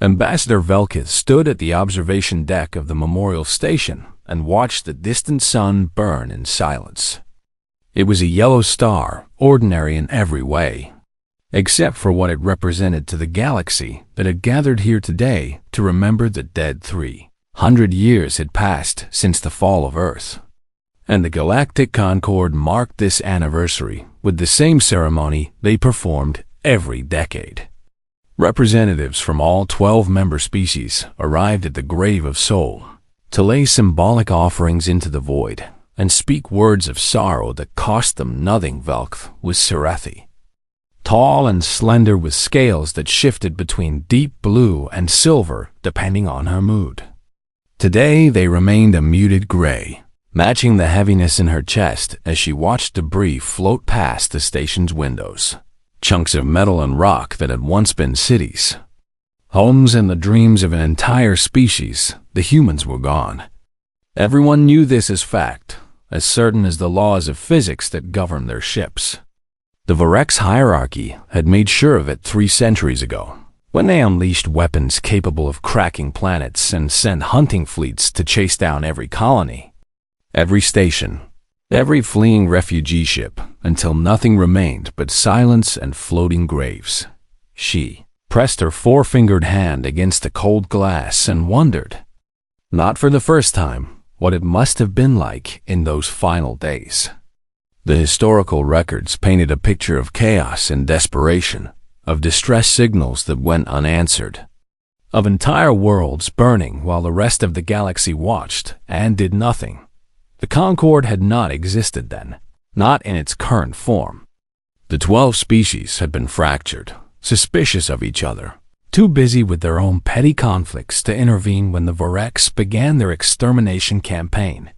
Ambassador Velkith stood at the observation deck of the memorial station and watched the distant sun burn in silence. It was a yellow star, ordinary in every way, except for what it represented to the galaxy that had gathered here today to remember the dead 300 years had passed since the fall of Earth. And the Galactic Concord marked this anniversary with the same ceremony they performed every decade. Representatives from all 12 member species arrived at the Grave of Soul to lay symbolic offerings into the void and speak words of sorrow that cost them nothing. Velkith was Serethi, tall and slender with scales that shifted between deep blue and silver depending on her mood. Today they remained a muted gray, matching the heaviness in her chest as she watched debris float past the station's windows. Chunks of metal and rock that had once been cities, homes, and the dreams of an entire species, the humans were gone. Everyone knew this as fact, as certain as the laws of physics that govern their ships. The Varex hierarchy had made sure of it 3 centuries ago, when they unleashed weapons capable of cracking planets and sent hunting fleets to chase down every colony, every station, every fleeing refugee ship, until nothing remained but silence and floating graves. She pressed her 4-fingered hand against the cold glass and wondered, not for the first time, what it must have been like in those final days. The historical records painted a picture of chaos and desperation, of distress signals that went unanswered, of entire worlds burning while the rest of the galaxy watched and did nothing. The Concord had not existed then, not in its current form. The 12 species had been fractured, suspicious of each other, too busy with their own petty conflicts to intervene when the Varex began their extermination campaign.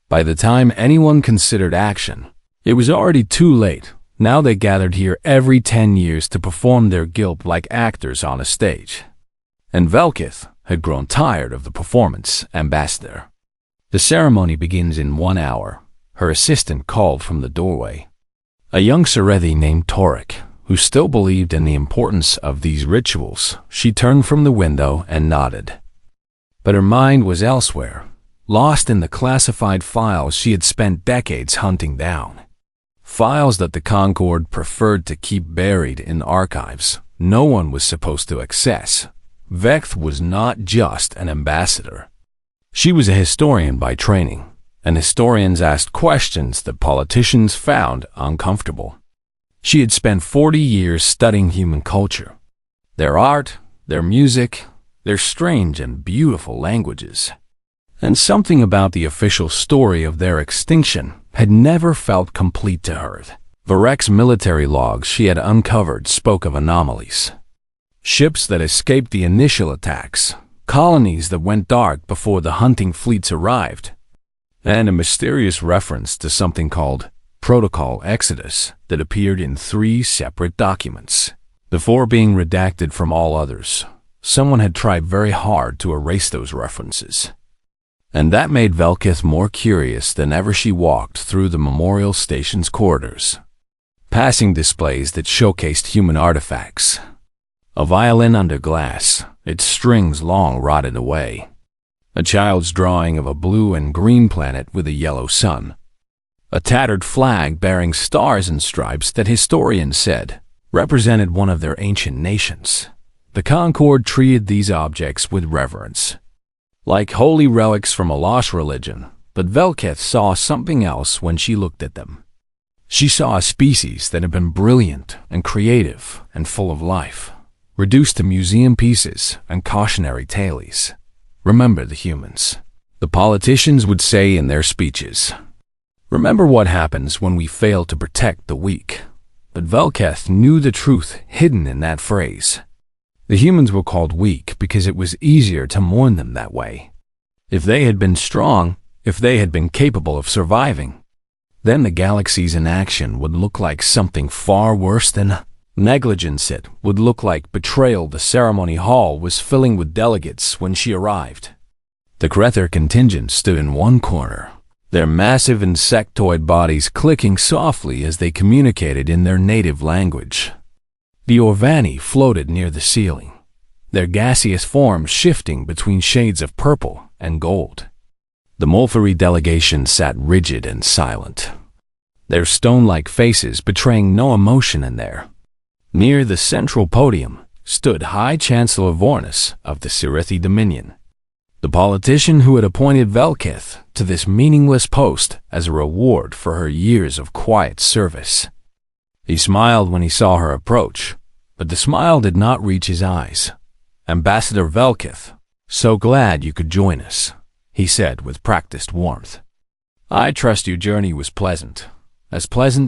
By the time anyone considered action, it was already too late. Now they gathered here every 10 years to perform their guilt like actors on a stage. And Velkith had grown tired of the performance. Ambassador, the ceremony begins in 1 hour, her assistant called from the doorway. A young Serethi named Torek, who still believed in the importance of these rituals, she turned from the window and nodded. But her mind was elsewhere, lost in the classified files she had spent decades hunting down. Files that the Concord preferred to keep buried in archives no one was supposed to access. Velkith was not just an ambassador. She was a historian by training, and historians asked questions that politicians found uncomfortable. She had spent 40 years studying human culture, their art, their music, their strange and beautiful languages. And something about the official story of their extinction had never felt complete to her. Varex military logs she had uncovered spoke of anomalies. Ships that escaped the initial attacks, colonies that went dark before the hunting fleets arrived, and a mysterious reference to something called Protocol Exodus that appeared in 3 separate documents. Before being redacted from all others, someone had tried very hard to erase those references. And that made Velkith more curious than ever. She walked through the memorial station's corridors, passing displays that showcased human artifacts. A violin under glass, its strings long rotted away. A child's drawing of a blue and green planet with a yellow sun. A tattered flag bearing stars and stripes that historians said represented one of their ancient nations. The Concord treated these objects with reverence, like holy relics from a lost religion, but Velkith saw something else when she looked at them. She saw a species that had been brilliant and creative and full of life, reduced to museum pieces and cautionary tales. Remember the humans, the politicians would say in their speeches. Remember what happens when we fail to protect the weak. But Velkith knew the truth hidden in that phrase. The humans were called weak because it was easier to mourn them that way. If they had been strong, if they had been capable of surviving, then the galaxy's inaction would look like something far worse than negligence. It would look like betrayal. The ceremony hall was filling with delegates when she arrived. The Krether contingent stood in one corner, their massive insectoid bodies clicking softly as they communicated in their native language. The Orvani floated near the ceiling, their gaseous forms shifting between shades of purple and gold. The Molfari delegation sat rigid and silent, their stone-like faces betraying no emotion in there. Near the central podium stood High Chancellor Vornis of the Sirithi Dominion, the politician who had appointed Velkith to this meaningless post as a reward for her years of quiet service. He smiled when he saw her approach, but the smile did not reach his eyes. "Ambassador Velkith, so glad you could join us," he said with practiced warmth. "I trust your journey was pleasant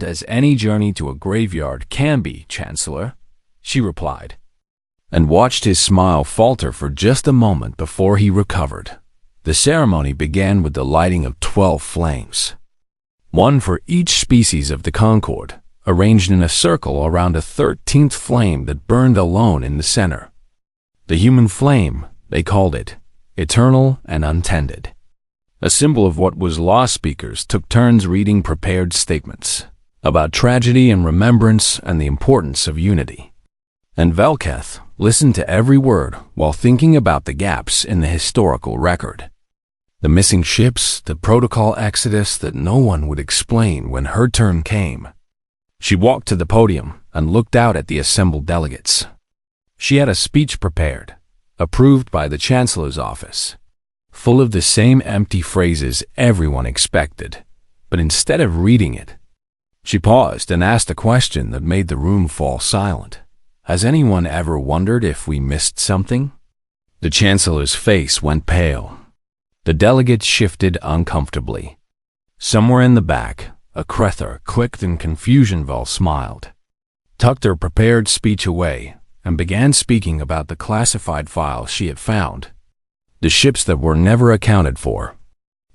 as any journey to a graveyard can be, Chancellor," she replied, and watched his smile falter for just a moment before he recovered. The ceremony began with the lighting of 12 flames, one for each species of the Concord, arranged in a circle around a 13th flame that burned alone in the center. The human flame, they called it, eternal and untended. A symbol of what was law. Speakers took turns reading prepared statements about tragedy and remembrance and the importance of unity. And Velketh listened to every word while thinking about the gaps in the historical record. The missing ships, the protocol exodus that no one would explain when her turn came. She walked to the podium and looked out at the assembled delegates. She had a speech prepared, approved by the Chancellor's office, full of the same empty phrases everyone expected, but instead of reading it, she paused and asked a question that made the room fall silent. "Has anyone ever wondered if we missed something?" The Chancellor's face went pale. The delegates shifted uncomfortably. Somewhere in the back, a Crethor clicked in confusion. Val smiled, tucked her prepared speech away, and began speaking about the classified files she had found, the ships that were never accounted for,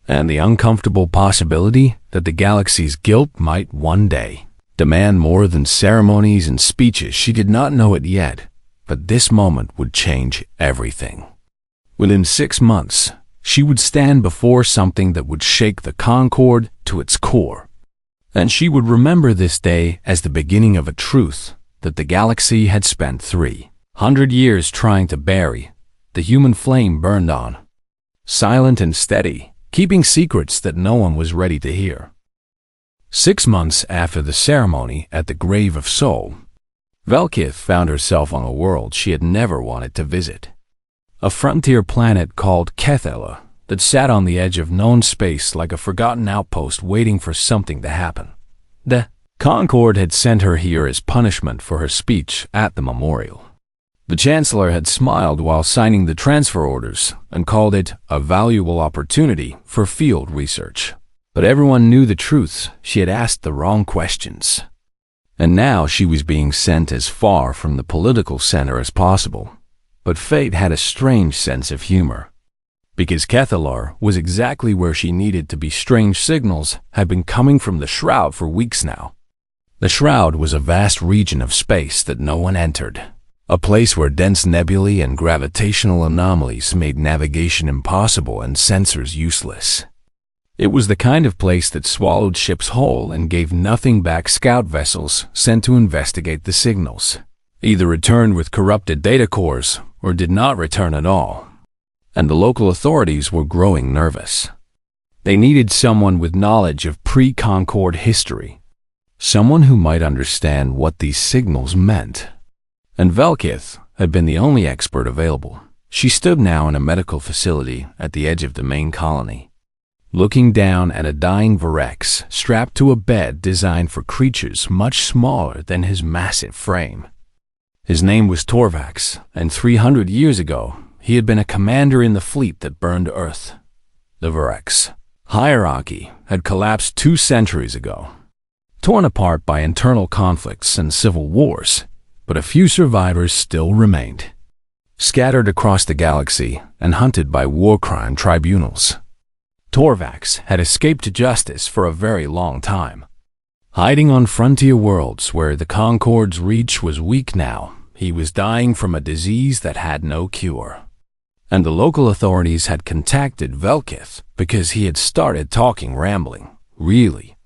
and the uncomfortable possibility that the galaxy's guilt might one day demand more than ceremonies and speeches. She did not know it yet, but this moment would change everything. Within 6 months, she would stand before something that would shake the Concord to its core, and she would remember this day as the beginning of a truth that the galaxy had spent 300 years trying to bury. The human flame burned on, silent and steady, keeping secrets that no one was ready to hear. 6 months after the ceremony at the Grave of Soul, Velkith found herself on a world she had never wanted to visit. A frontier planet called Kethela that sat on the edge of known space like a forgotten outpost waiting for something to happen. The Concord had sent her here as punishment for her speech at the memorial. The Chancellor had smiled while signing the transfer orders and called it a valuable opportunity for field research. But everyone knew the truth. She had asked the wrong questions. And now she was being sent as far from the political center as possible. But fate had a strange sense of humor, because Kethelar was exactly where she needed to be. Strange signals had been coming from the Shroud for weeks now. The Shroud was a vast region of space that no one entered, a place where dense nebulae and gravitational anomalies made navigation impossible and sensors useless. It was the kind of place that swallowed ships whole and gave nothing back. Scout vessels sent to investigate the signals either returned with corrupted data cores or did not return at all, and the local authorities were growing nervous. They needed someone with knowledge of pre-Concord history, someone who might understand what these signals meant. And Velkith had been the only expert available. She stood now in a medical facility at the edge of the main colony, looking down at a dying Virex strapped to a bed designed for creatures much smaller than his massive frame. His name was Torvax, and 300 years ago, he had been a commander in the fleet that burned Earth. The Virex hierarchy had collapsed 2 centuries ago, torn apart by internal conflicts and civil wars, but a few survivors still remained, scattered across the galaxy and hunted by war crime tribunals. Torvax had escaped to justice for a very long time, hiding on frontier worlds where the Concord's reach was weak now. He was dying from a disease that had no cure. And the local authorities had contacted Velkith because he had started talking rambling, really,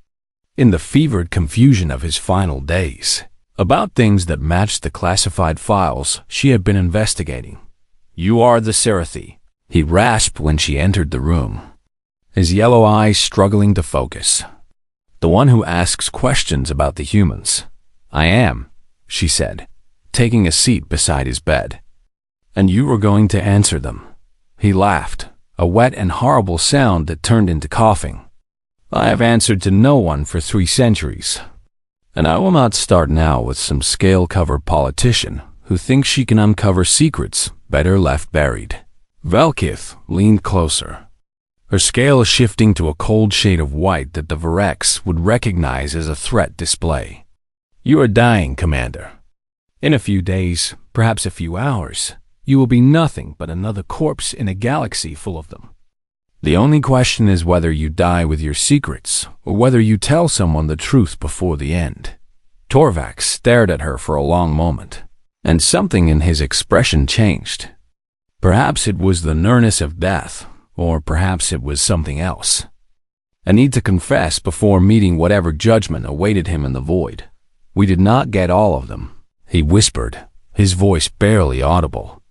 in the fevered confusion of his final days, about things that matched the classified files she had been investigating. You are the Serathi, he rasped when she entered the room, his yellow eyes struggling to focus. The one who asks questions about the humans. I am, she said, taking a seat beside his bed. And you were going to answer them. He laughed, a wet and horrible sound that turned into coughing. I have answered to no one for 3 centuries. And I will not start now with some scale-covered politician who thinks she can uncover secrets better left buried. Velkith leaned closer, her scale shifting to a cold shade of white that the Varex would recognize as a threat display. You are dying, Commander. In a few days, perhaps a few hours, you will be nothing but another corpse in a galaxy full of them. The only question is whether you die with your secrets, or whether you tell someone the truth before the end. Torvax stared at her for a long moment, and something in his expression changed. Perhaps it was the nearness of death, or perhaps it was something else. A need to confess before meeting whatever judgment awaited him in the void. We did not get all of them, he whispered, his voice barely audible.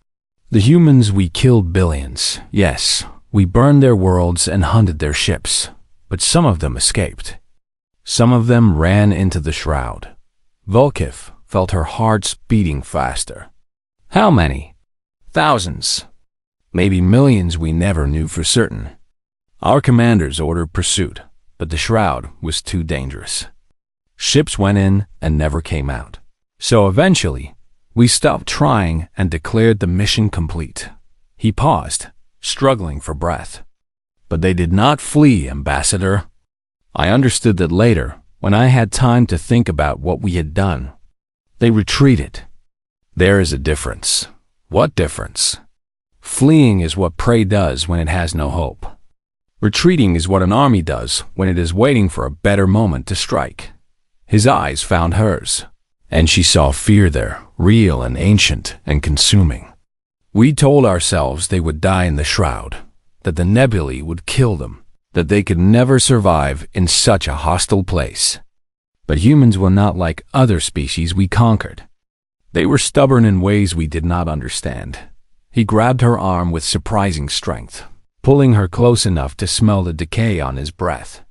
The humans, we killed billions, yes. We burned their worlds and hunted their ships, but some of them escaped. Some of them ran into the shroud. Volkif felt her heart beating faster. How many? Thousands. Maybe millions we never knew for certain. Our commanders ordered pursuit, but the shroud was too dangerous. Ships went in and never came out. So eventually, we stopped trying and declared the mission complete. He paused, struggling for breath. But they did not flee, Ambassador. I understood that later, when I had time to think about what we had done. They retreated. There is a difference. What difference? Fleeing is what prey does when it has no hope. Retreating is what an army does when it is waiting for a better moment to strike. His eyes found hers, and she saw fear there, real and ancient and consuming. We told ourselves they would die in the shroud, that the nebulae would kill them, that they could never survive in such a hostile place. But humans were not like other species we conquered. They were stubborn in ways we did not understand. He grabbed her arm with surprising strength, pulling her close enough to smell the decay on his breath.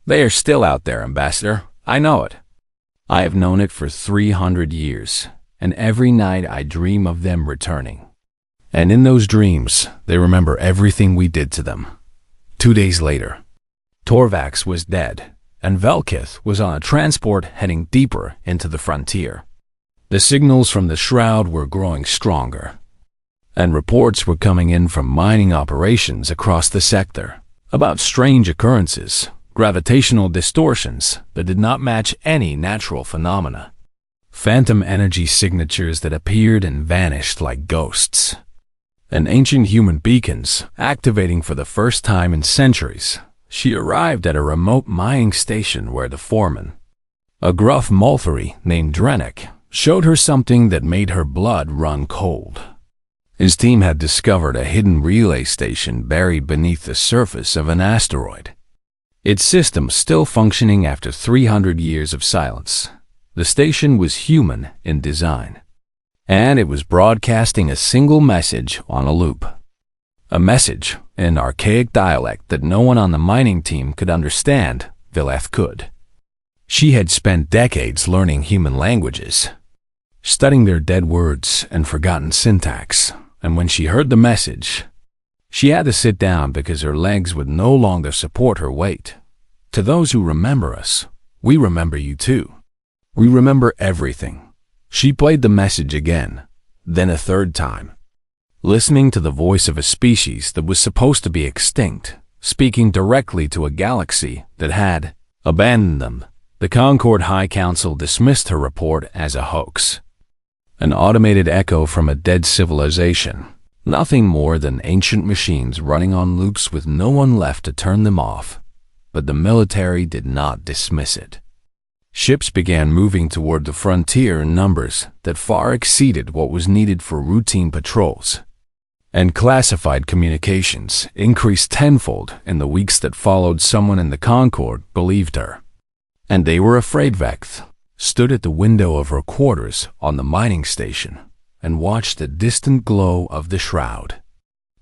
They are still out there, Ambassador. I know it. I have known it for 300 years, and every night I dream of them returning. And in those dreams, they remember everything we did to them. 2 days later, Torvax was dead, and Velkith was on a transport heading deeper into the frontier. The signals from the shroud were growing stronger, and reports were coming in from mining operations across the sector about strange occurrences, gravitational distortions that did not match any natural phenomena. Phantom energy signatures that appeared and vanished like ghosts. And ancient human beacons activating for the first time in centuries. She arrived at a remote mining station where the foreman, a gruff Malthari named Drennick, showed her something that made her blood run cold. His team had discovered a hidden relay station buried beneath the surface of an asteroid. Its system still functioning after 300 years of silence. The station was human in design, and it was broadcasting a single message on a loop. A message in an archaic dialect that no one on the mining team could understand. Vileth could. She had spent decades learning human languages, studying their dead words and forgotten syntax, and when she heard the message, she had to sit down because her legs would no longer support her weight. To those who remember us, we remember you too. We remember everything. She played the message again, then a third time, listening to the voice of a species that was supposed to be extinct, speaking directly to a galaxy that had abandoned them. The Concord High Council dismissed her report as a hoax, an automated echo from a dead civilization, nothing more than ancient machines running on loops with no one left to turn them off. But the military did not dismiss it. Ships began moving toward the frontier in numbers that far exceeded what was needed for routine patrols, and classified communications increased tenfold in the weeks that followed. Someone in the Concord believed her, and they were afraid. Vekth stood at the window of her quarters on the mining station, and watched the distant glow of the shroud.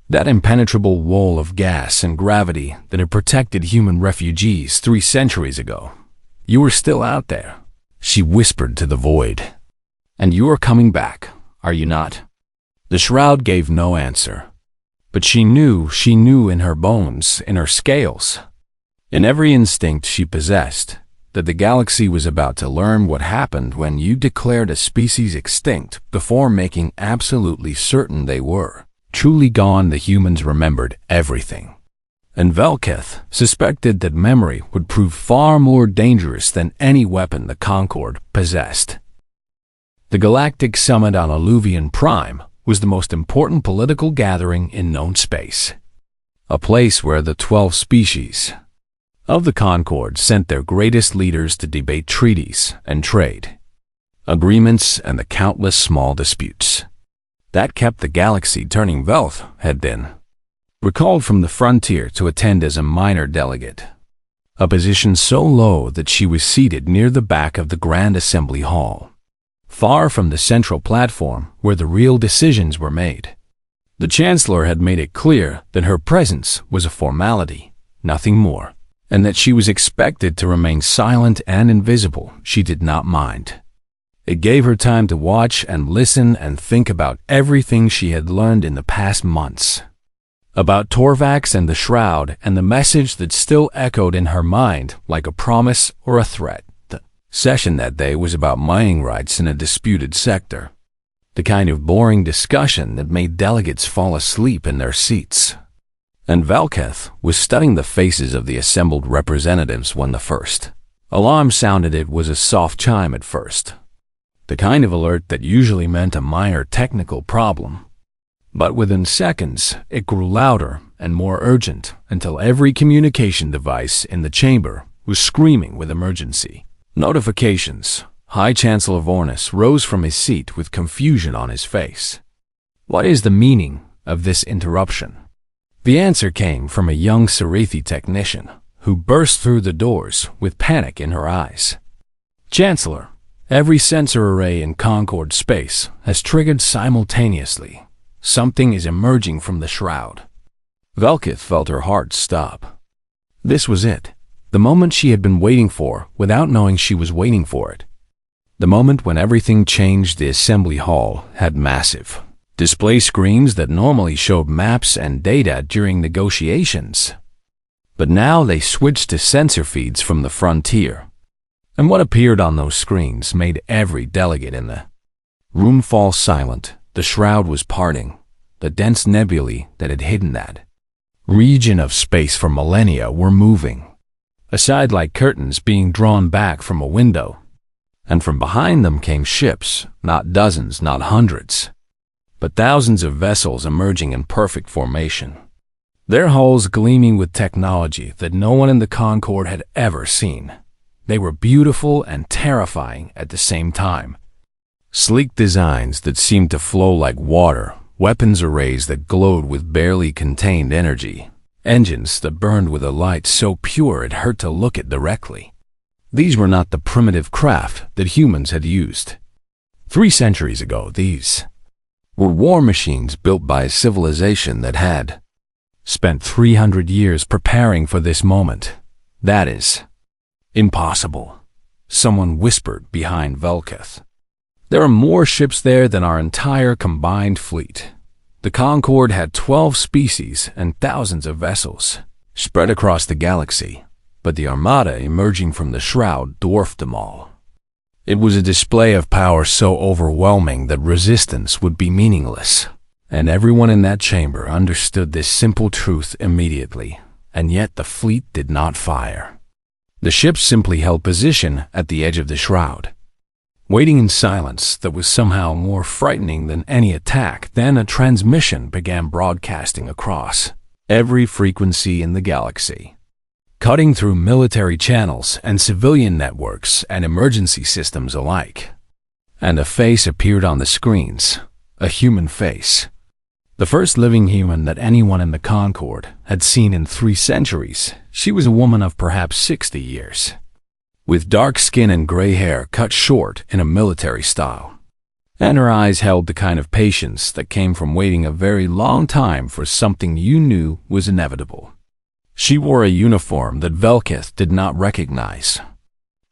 That impenetrable wall of gas and gravity that had protected human refugees 3 centuries ago. You were still out there, she whispered to the void. And you are coming back, are you not? The shroud gave no answer. But she knew in her bones, in her scales, in every instinct she possessed, that the galaxy was about to learn what happened when you declared a species extinct before making absolutely certain they were. Truly gone, the humans remembered everything. And Velketh suspected that memory would prove far more dangerous than any weapon the Concord possessed. The Galactic Summit on Alluvion Prime was the most important political gathering in known space. A place where the 12 species of the Concord sent their greatest leaders to debate treaties and trade, agreements, and the countless small disputes that kept the galaxy turning. Velth had been recalled from the frontier to attend as a minor delegate, a position so low that she was seated near the back of the Grand Assembly Hall, far from the central platform where the real decisions were made. The Chancellor had made it clear that her presence was a formality, nothing more, and that she was expected to remain silent and invisible. She did not mind. It gave her time to watch and listen and think about everything she had learned in the past months. About Torvax and the Shroud and the message that still echoed in her mind like a promise or a threat. The session that day was about mining rights in a disputed sector. The kind of boring discussion that made delegates fall asleep in their seats. And Velketh was studying the faces of the assembled representatives when the first alarm sounded. It was a soft chime at first, the kind of alert that usually meant a minor technical problem. But within seconds, it grew louder and more urgent until every communication device in the chamber was screaming with emergency notifications. High Chancellor Vornis rose from his seat with confusion on his face. What is the meaning of this interruption? The answer came from a young Sarathi technician who burst through the doors with panic in her eyes. Chancellor, every sensor array in Concord space has triggered simultaneously. Something is emerging from the shroud. Velketh felt her heart stop. This was it, the moment she had been waiting for without knowing she was waiting for it. The moment when everything changed. The assembly hall had massive display screens that normally showed maps and data during negotiations. But now they switched to sensor feeds from the frontier. And what appeared on those screens made every delegate in the room fall silent. The shroud was parting. The dense nebulae that had hidden that region of space for millennia were moving, aside like curtains being drawn back from a window. And from behind them came ships, not dozens, not hundreds, but thousands of vessels emerging in perfect formation, their hulls gleaming with technology that no one in the Concord had ever seen. They were beautiful and terrifying at the same time. Sleek designs that seemed to flow like water, weapons arrays that glowed with barely contained energy, engines that burned with a light so pure it hurt to look at directly. These were not the primitive craft that humans had used 3 centuries ago. These were war machines built by a civilization that had spent 300 years preparing for this moment. That is impossible, someone whispered behind Velketh. There are more ships there than our entire combined fleet. The Concord had 12 species and thousands of vessels spread across the galaxy, but the Armada emerging from the shroud dwarfed them all. It was a display of power so overwhelming that resistance would be meaningless, and everyone in that chamber understood this simple truth immediately, and yet the fleet did not fire. The ships simply held position at the edge of the shroud, waiting in silence that was somehow more frightening than any attack. Then a transmission began broadcasting across every frequency in the galaxy, cutting through military channels and civilian networks and emergency systems alike. And a face appeared on the screens, a human face. The first living human that anyone in the Concord had seen in 3 centuries. She was a woman of perhaps 60 years, with dark skin and gray hair cut short in a military style. and her eyes held the kind of patience that came from waiting a very long time for something you knew was inevitable. She wore a uniform that Velkith did not recognize,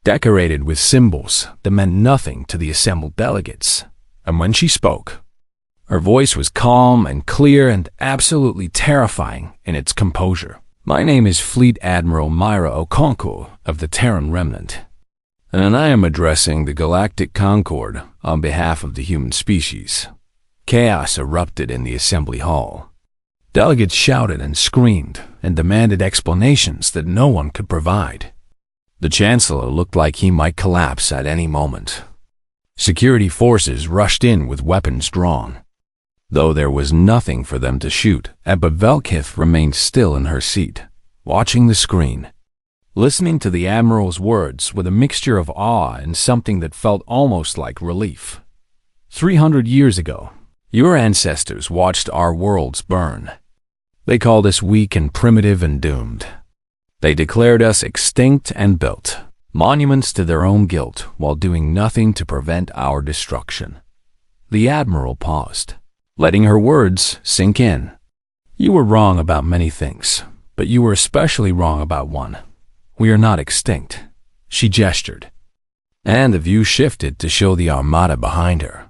decorated with symbols that meant nothing to the assembled delegates, and when she spoke, her voice was calm and clear and absolutely terrifying in its composure. "My name is Fleet Admiral Myra Okonkwo of the Terran Remnant, and I am addressing the Galactic Concord on behalf of the human species." Chaos erupted in the assembly hall. Delegates shouted and screamed and demanded explanations that no one could provide. The Chancellor looked like he might collapse at any moment. Security forces rushed in with weapons drawn, though there was nothing for them to shoot at, but Velkith remained still in her seat, watching the screen, listening to the Admiral's words with a mixture of awe and something that felt almost like relief. 300 years ago, your ancestors watched our worlds burn. They called us weak and primitive and doomed. They declared us extinct and built monuments to their own guilt while doing nothing to prevent our destruction. The Admiral paused, letting her words sink in. "You were wrong about many things, but you were especially wrong about one. We are not extinct." She gestured, and the view shifted to show the Armada behind her,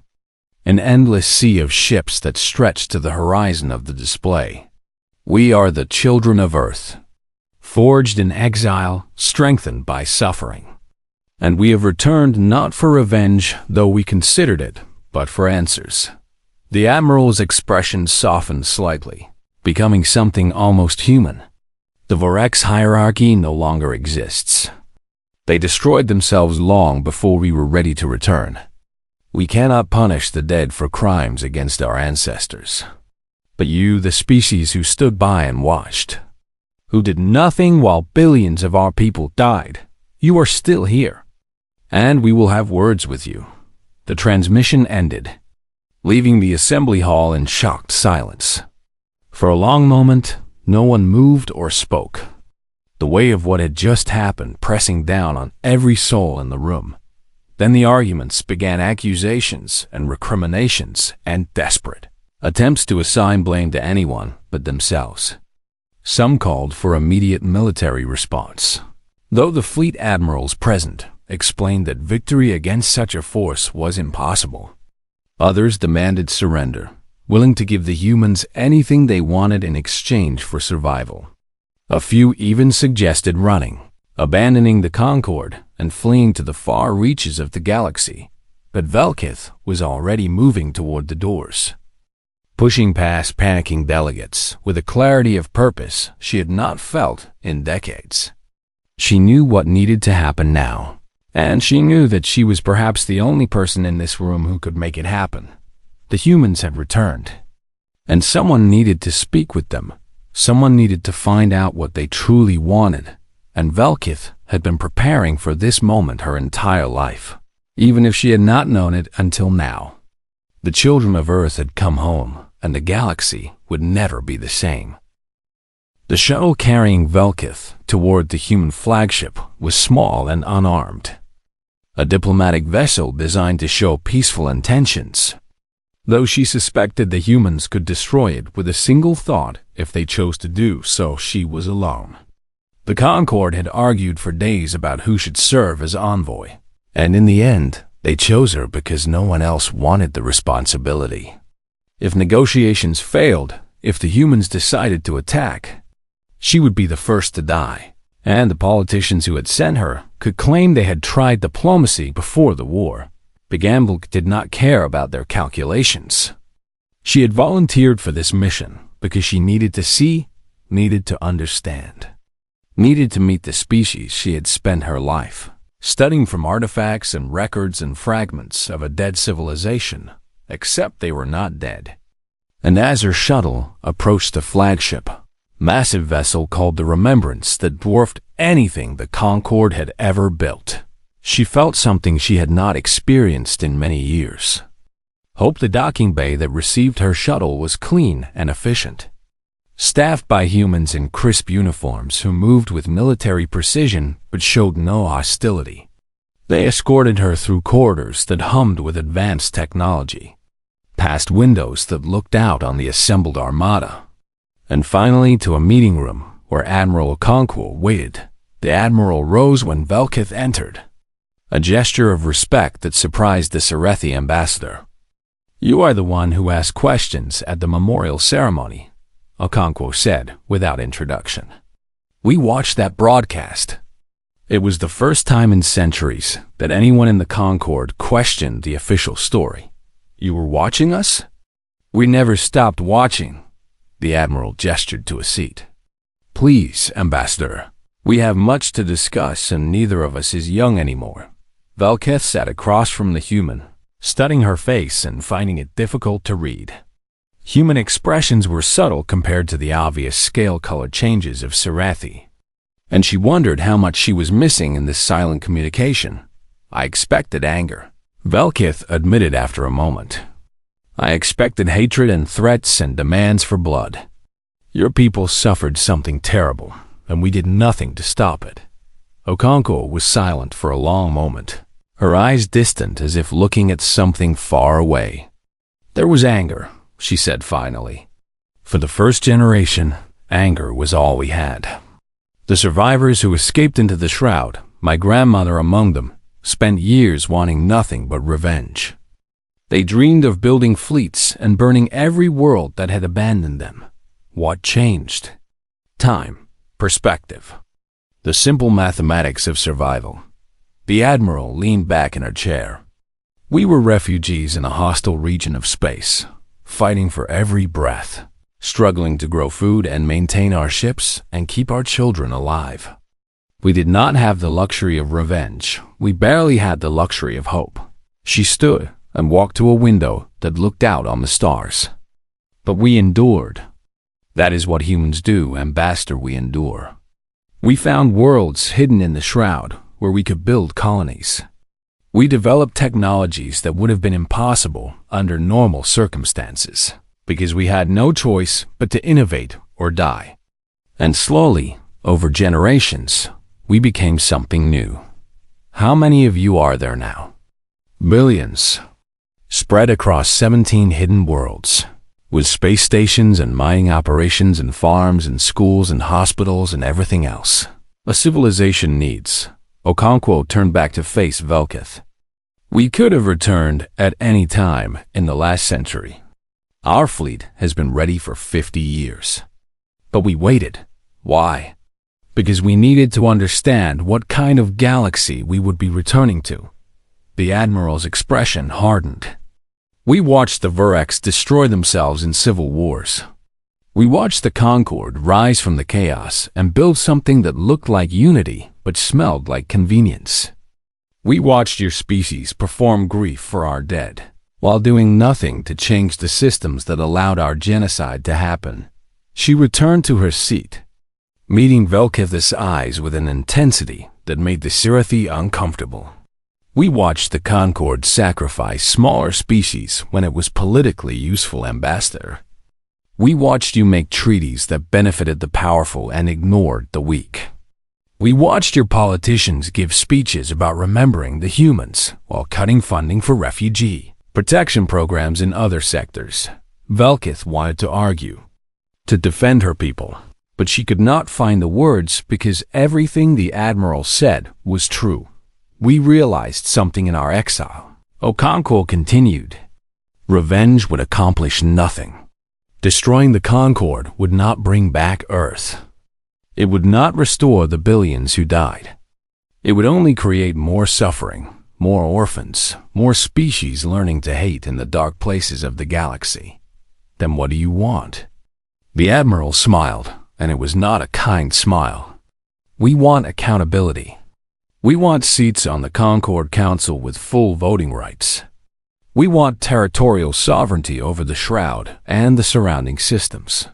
an endless sea of ships that stretched to the horizon of the display. "We are the children of Earth, forged in exile, strengthened by suffering. And we have returned not for revenge, though we considered it, but for answers." The Admiral's expression softened slightly, becoming something almost human. "The Vorex hierarchy no longer exists. They destroyed themselves long before we were ready to return. We cannot punish the dead for crimes against our ancestors. But you, the species who stood by and watched, who did nothing while billions of our people died, you are still here. And we will have words with you." The transmission ended, leaving the assembly hall in shocked silence. For a long moment, no one moved or spoke, the weight of what had just happened pressing down on every soul in the room. Then the arguments began, accusations and recriminations and desperate attempts to assign blame to anyone but themselves. Some called for immediate military response, though the fleet admirals present explained that victory against such a force was impossible. Others demanded surrender, willing to give the humans anything they wanted in exchange for survival. A few even suggested running, abandoning the Concord and fleeing to the far reaches of the galaxy, but Velkith was already moving toward the doors, pushing past panicking delegates with a clarity of purpose she had not felt in decades. She knew what needed to happen now, and she knew that she was perhaps the only person in this room who could make it happen. The humans had returned, and someone needed to speak with them. Someone needed to find out what they truly wanted, and Velkith had been preparing for this moment her entire life, even if she had not known it until now. The children of Earth had come home, and the galaxy would never be the same. The shuttle carrying Velkith toward the human flagship was small and unarmed, a diplomatic vessel designed to show peaceful intentions, though she suspected the humans could destroy it with a single thought if they chose to do so. She was alone. The Concord had argued for days about who should serve as envoy, and in the end, they chose her because no one else wanted the responsibility. If negotiations failed, if the humans decided to attack, she would be the first to die, and the politicians who had sent her could claim they had tried diplomacy before the war. Bigamble did not care about their calculations. She had volunteered for this mission because she needed to see, needed to understand, needed to meet the species she had spent her life studying from artifacts and records and fragments of a dead civilization, except they were not dead. And as her shuttle approached the flagship, massive vessel called the Remembrance that dwarfed anything the Concord had ever built, she felt something she had not experienced in many years. Hope the docking bay that received her shuttle was clean and efficient, staffed by humans in crisp uniforms who moved with military precision but showed no hostility. They escorted her through corridors that hummed with advanced technology, past windows that looked out on the assembled Armada, and finally to a meeting room where Admiral Okonkwo waited. The Admiral rose when Velkith entered, a gesture of respect that surprised the Serethi ambassador. "You are the one who asked questions at the memorial ceremony," Okonkwo said without introduction. "We watched that broadcast. It was the first time in centuries that anyone in the Concord questioned the official story. You were watching us?" "We never stopped watching." The Admiral gestured to a seat. "Please, Ambassador. We have much to discuss and neither of us is young anymore." Velkith sat across from the human, studying her face and finding it difficult to read. Human expressions were subtle compared to the obvious scale-color changes of Serethi, and she wondered how much she was missing in this silent communication. "I expected anger," Velkith admitted after a moment. "I expected hatred and threats and demands for blood. Your people suffered something terrible, and we did nothing to stop it." Okonkwo was silent for a long moment, her eyes distant as if looking at something far away. "There was anger," she said finally. "For the first generation, anger was all we had. The survivors who escaped into the shroud, my grandmother among them, spent years wanting nothing but revenge. They dreamed of building fleets and burning every world that had abandoned them. What changed? Time. Perspective. The simple mathematics of survival." The Admiral leaned back in her chair. "We were refugees in a hostile region of space, fighting for every breath, struggling to grow food and maintain our ships and keep our children alive. We did not have the luxury of revenge. We barely had the luxury of hope." She stood and walked to a window that looked out on the stars. "But we endured. That is what humans do, Ambassador, we endure. We found worlds hidden in the shroud where we could build colonies. We developed technologies that would have been impossible under normal circumstances, because we had no choice but to innovate or die. And slowly, over generations, we became something new. How many of you are there now?" "Billions. Spread across 17 hidden worlds, with space stations and mining operations and farms and schools and hospitals and everything else a civilization needs." Okonkwo turned back to face Velkith. "We could have returned at any time in the last century. Our fleet has been ready for 50 years. But we waited. Why? Because we needed to understand what kind of galaxy we would be returning to." The Admiral's expression hardened. "We watched the Vurex destroy themselves in civil wars. We watched the Concord rise from the chaos and build something that looked like unity but smelled like convenience. We watched your species perform grief for our dead, while doing nothing to change the systems that allowed our genocide to happen." She returned to her seat, meeting Velkith's eyes with an intensity that made the Serethi uncomfortable. "We watched the Concord sacrifice smaller species when it was politically useful, Ambassador. We watched you make treaties that benefited the powerful and ignored the weak. We watched your politicians give speeches about remembering the humans while cutting funding for refugee protection programs in other sectors." Velkith wanted to argue, to defend her people, but she could not find the words because everything the Admiral said was true. "We realized something in our exile," Okonkwo continued. "Revenge would accomplish nothing. Destroying the Concord would not bring back Earth. It would not restore the billions who died. It would only create more suffering, more orphans, more species learning to hate in the dark places of the galaxy. Then what do you want?" The Admiral smiled, and it was not a kind smile. "We want accountability. We want seats on the Concord Council with full voting rights. We want territorial sovereignty over the Shroud and the surrounding systems.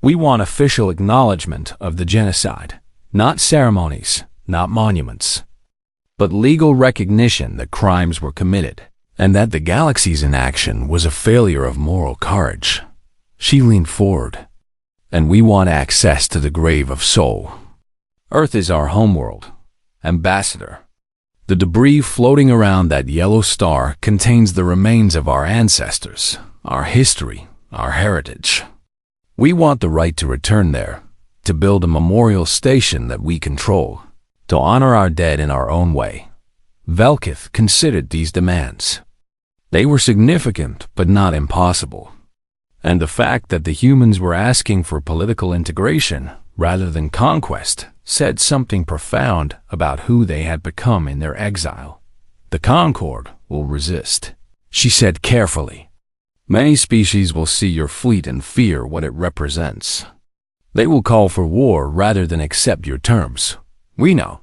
We want official acknowledgement of the genocide, not ceremonies, not monuments, but legal recognition that crimes were committed and that the galaxy's inaction was a failure of moral courage." She leaned forward. "And we want access to the grave of soul. Earth is our homeworld, Ambassador." The debris floating around that yellow star contains the remains of our ancestors, our history, our heritage. We want the right to return there, to build a memorial station that we control, to honor our dead in our own way. Velkith considered these demands. They were significant, but not impossible. And the fact that the humans were asking for political integration rather than conquest said something profound about who they had become in their exile. The Concord will resist, she said carefully. Many species will see your fleet and fear what it represents. They will call for war rather than accept your terms. We know.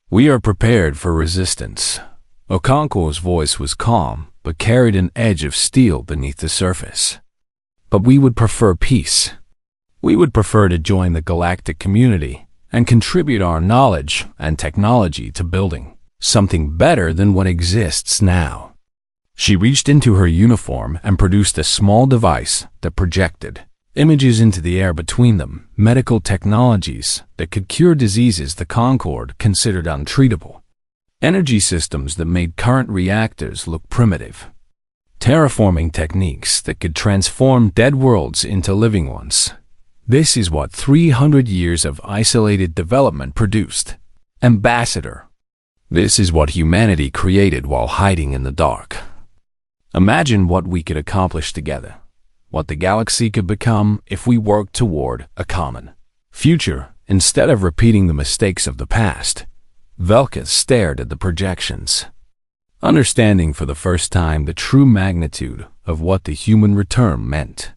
We are prepared for resistance. Okonkwo's voice was calm, but carried an edge of steel beneath the surface. But we would prefer peace. We would prefer to join the galactic community and contribute our knowledge and technology to building something better than what exists now. She reached into her uniform and produced a small device that projected images into the air between them, medical technologies that could cure diseases the Concord considered untreatable, energy systems that made current reactors look primitive, terraforming techniques that could transform dead worlds into living ones. This is what 300 years of isolated development produced. Ambassador. This is what humanity created while hiding in the dark. Imagine what we could accomplish together, what the galaxy could become if we worked toward a common future instead of repeating the mistakes of the past. Velkith stared at the projections, understanding for the first time the true magnitude of what the human return meant.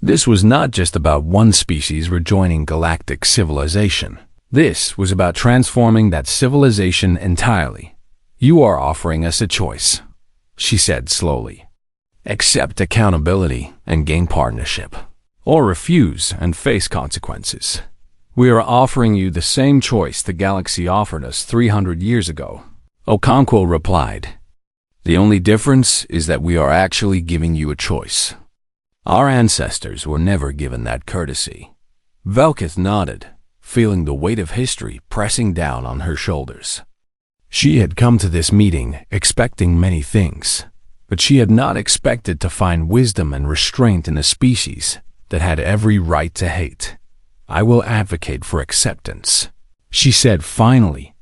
This was not just about one species rejoining galactic civilization. This was about transforming that civilization entirely. You are offering us a choice, she said slowly. Accept accountability and gain partnership, or refuse and face consequences. We are offering you the same choice the galaxy offered us 300 years ago, Okonkwo replied. The only difference is that we are actually giving you a choice. Our ancestors were never given that courtesy. Velkith nodded, feeling the weight of history pressing down on her shoulders. She had come to this meeting expecting many things, but she had not expected to find wisdom and restraint in a species that had every right to hate. I will advocate for acceptance, she said finally.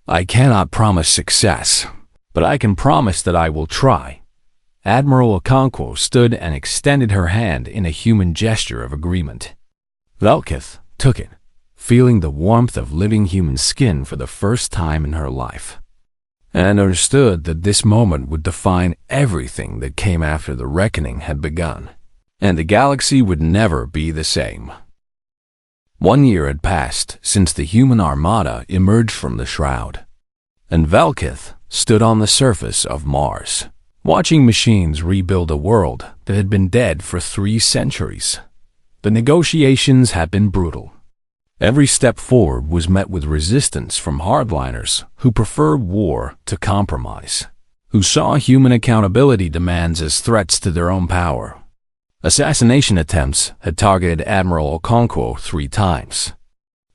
I cannot promise success, but I can promise that I will try. Admiral Okonkwo stood and extended her hand in a human gesture of agreement. Velkith took it, feeling the warmth of living human skin for the first time in her life, and understood that this moment would define everything that came after the reckoning had begun, and the galaxy would never be the same. 1 year had passed since the human Armada emerged from the shroud, and Velkith stood on the surface of Mars, watching machines rebuild a world that had been dead for 3 centuries. The negotiations had been brutal. Every step forward was met with resistance from hardliners who preferred war to compromise, who saw human accountability demands as threats to their own power. Assassination attempts had targeted Admiral Okonkwo 3 times.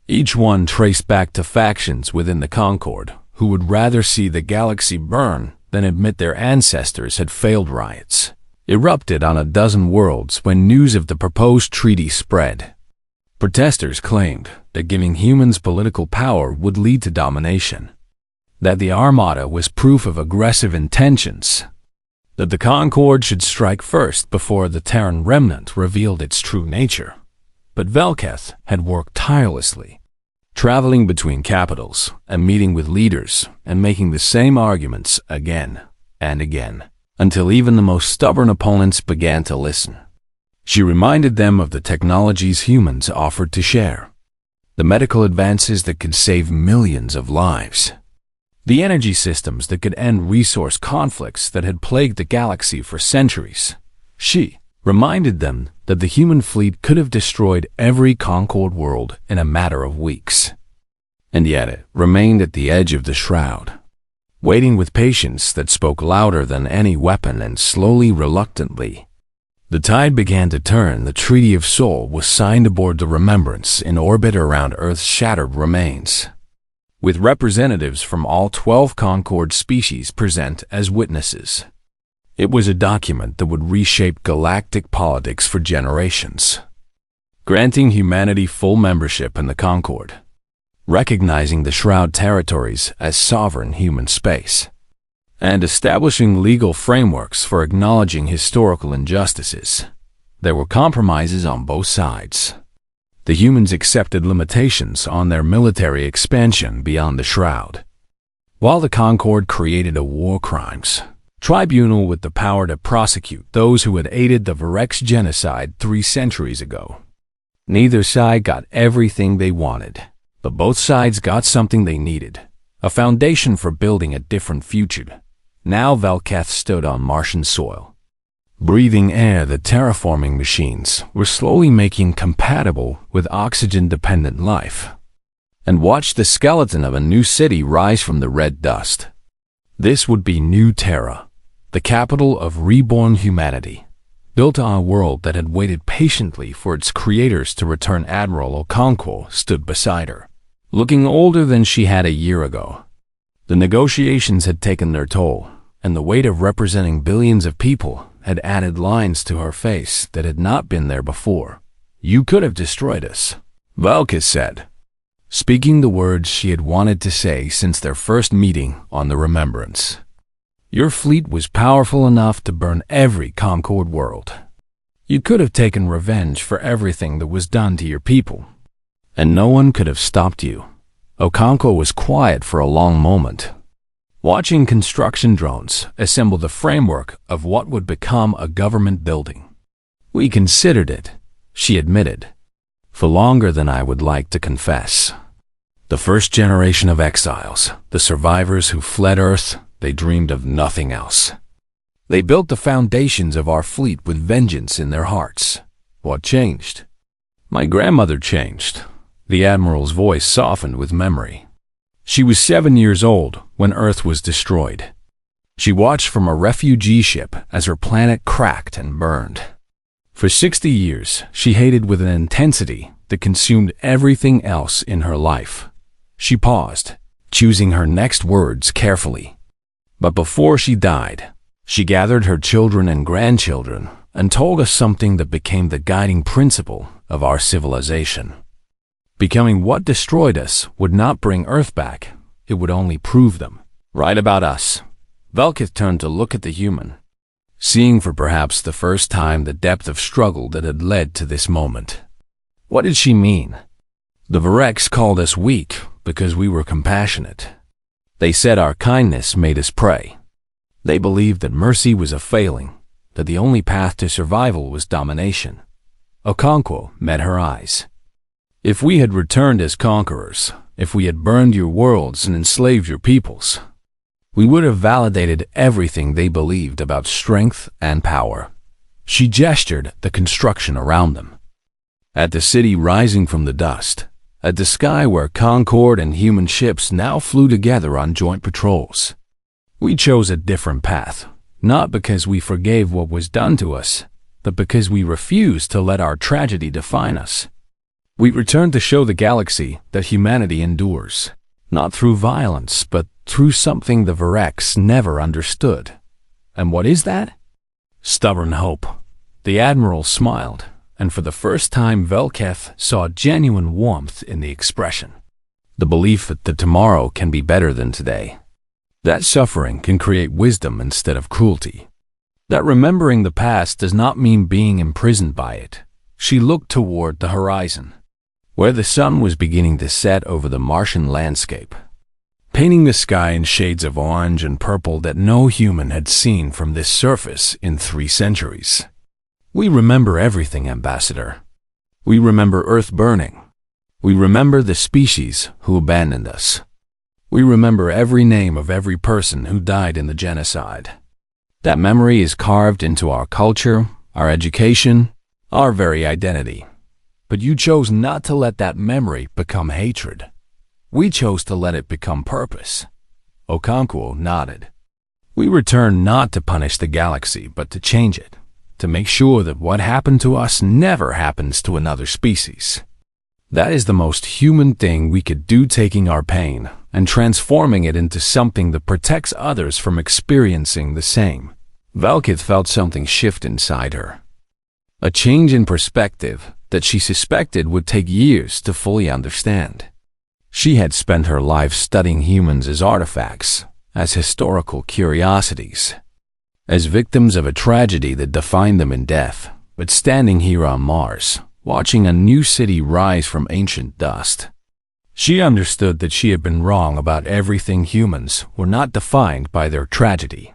Each one traced back to factions within the Concord who would rather see the galaxy burn than admit their ancestors had failed. Riots erupted on a dozen worlds when news of the proposed treaty spread. Protesters claimed that giving humans political power would lead to domination, that the Armada was proof of aggressive intentions, that the Concord should strike first before the Terran remnant revealed its true nature. But Velkith had worked tirelessly, traveling between capitals and meeting with leaders and making the same arguments again and again, until even the most stubborn opponents began to listen. She reminded them of the technologies humans offered to share, the medical advances that could save millions of lives, the energy systems that could end resource conflicts that had plagued the galaxy for centuries. She reminded them that the human fleet could have destroyed every Concord world in a matter of weeks, and yet it remained at the edge of the shroud, waiting with patience that spoke louder than any weapon. And slowly, reluctantly, the tide began to turn. The Treaty of Soul was signed aboard the Remembrance in orbit around Earth's shattered remains. with representatives from all 12 Concord species present as witnesses. It was a document that would reshape galactic politics for generations, granting humanity full membership in the Concord, recognizing the Shroud territories as sovereign human space, and establishing legal frameworks for acknowledging historical injustices. There were compromises on both sides. The humans accepted limitations on their military expansion beyond the Shroud, while the Concord created a war crimes tribunal with the power to prosecute those who had aided the Varex genocide 3 centuries ago. Neither side got everything they wanted, but both sides got something they needed, a foundation for building a different future. Now Velketh stood on Martian soil, breathing air that terraforming machines were slowly making compatible with oxygen-dependent life, and watched the skeleton of a new city rise from the red dust. This would be New Terra, the capital of reborn humanity, built on a world that had waited patiently for its creators to return. Admiral Okonkwo stood beside her, looking older than she had a year ago. The negotiations had taken their toll, and the weight of representing billions of people had added lines to her face that had not been there before. "You could have destroyed us," Velketh said, speaking the words she had wanted to say since their first meeting on the Remembrance. "Your fleet was powerful enough to burn every Concord world. You could have taken revenge for everything that was done to your people, and no one could have stopped you." Okonkwo was quiet for a long moment, watching construction drones assemble the framework of what would become a government building. "We considered it," she admitted, "for longer than I would like to confess. The first generation of exiles, the survivors who fled Earth, they dreamed of nothing else. They built the foundations of our fleet with vengeance in their hearts. What changed? My grandmother changed." The Admiral's voice softened with memory. She was 7 years old when Earth was destroyed. She watched from a refugee ship as her planet cracked and burned. For 60 years, she hated with an intensity that consumed everything else in her life. She paused, choosing her next words carefully. But before she died, she gathered her children and grandchildren and told us something that became the guiding principle of our civilization. Becoming what destroyed us would not bring Earth back, it would only prove them right about us. Velketh turned to look at the human, seeing for perhaps the first time the depth of struggle that had led to this moment. What did she mean? "The Varex called us weak because we were compassionate. They said our kindness made us prey. They believed that mercy was a failing, that the only path to survival was domination." Okonkwo met her eyes. "If we had returned as conquerors, if we had burned your worlds and enslaved your peoples, we would have validated everything they believed about strength and power." She gestured the construction around them, at the city rising from the dust, at the sky where Concord and human ships now flew together on joint patrols. "We chose a different path, not because we forgave what was done to us, but because we refused to let our tragedy define us. We returned to show the galaxy that humanity endures, not through violence, but through something the Varex never understood." "And what is that?" "Stubborn hope." The Admiral smiled, and for the first time Velketh saw genuine warmth in the expression. "The belief that tomorrow can be better than today. That suffering can create wisdom instead of cruelty. That remembering the past does not mean being imprisoned by it." She looked toward the horizon, where the sun was beginning to set over the Martian landscape, painting the sky in shades of orange and purple that no human had seen from this surface in 3 centuries. "We remember everything, Ambassador. We remember Earth burning. We remember the species who abandoned us. We remember every name of every person who died in the genocide. That memory is carved into our culture, our education, our very identity. But you chose not to let that memory become hatred. We chose to let it become purpose." Okonkwo nodded. "We returned not to punish the galaxy, but to change it, to make sure that what happened to us never happens to another species." That is the most human thing we could do, taking our pain and transforming it into something that protects others from experiencing the same. Velkith felt something shift inside her. A change in perspective that she suspected would take years to fully understand. She had spent her life studying humans as artifacts, as historical curiosities, as victims of a tragedy that defined them in death. But standing here on Mars, watching a new city rise from ancient dust, she understood that she had been wrong about everything. Humans were not defined by their tragedy.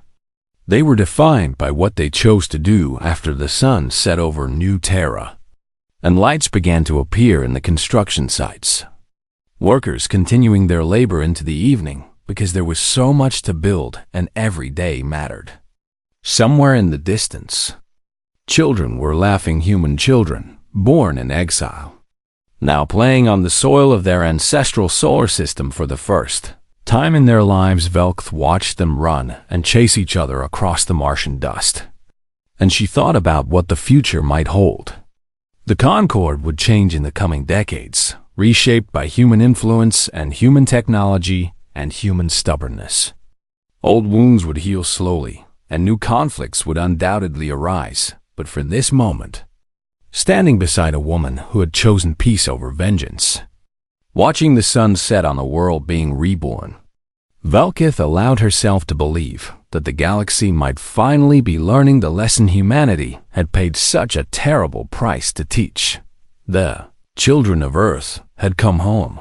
They were defined by what they chose to do after the sun set over New Terra, and lights began to appear in the construction sites. Workers continuing their labor into the evening because there was so much to build and every day mattered. Somewhere in the distance, children were laughing, human children, born in exile, now playing on the soil of their ancestral solar system for the first time in their lives. Velkith watched them run and chase each other across the Martian dust, and she thought about what the future might hold. The Concord would change in the coming decades, reshaped by human influence and human technology and human stubbornness. Old wounds would heal slowly, and new conflicts would undoubtedly arise. But for this moment, standing beside a woman who had chosen peace over vengeance, watching the sun set on a world being reborn, Velkith allowed herself to believe that the galaxy might finally be learning the lesson humanity had paid such a terrible price to teach. The children of Earth had come home,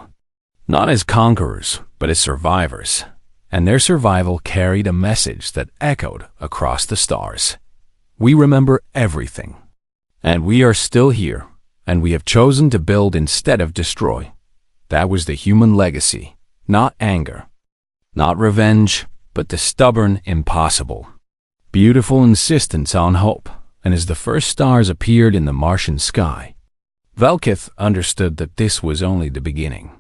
not as conquerors, but as survivors, and their survival carried a message that echoed across the stars. We remember everything, and we are still here, and we have chosen to build instead of destroy. That was the human legacy, not anger, not revenge, but the stubborn, impossible, beautiful insistence on hope. And as the first stars appeared in the Martian sky, Velkith understood that this was only the beginning.